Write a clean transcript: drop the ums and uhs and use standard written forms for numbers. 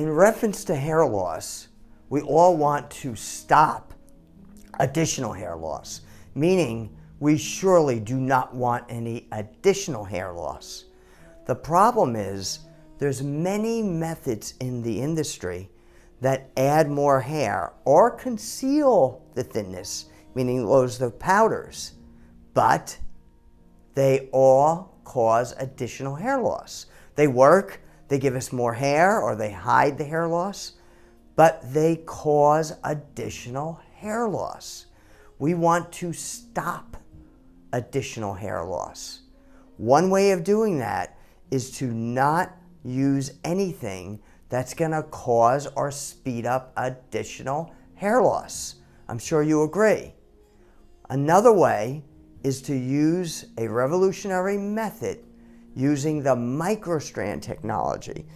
in reference to hair loss, we all want to stop additional hair loss, meaning we surely do not want any additional hair loss. The problem is there's many methods in the industry that add more hair or conceal the thinness, meaning those of powders, but they all cause additional hair loss. They work, they give us more hair, or they hide the hair loss, but they cause additional hair loss. We want to stop additional hair loss. One way of doing that is to not use anything that's going to cause or speed up additional hair loss. I'm sure you agree. Another way is to use a revolutionary method using the microstrand technology.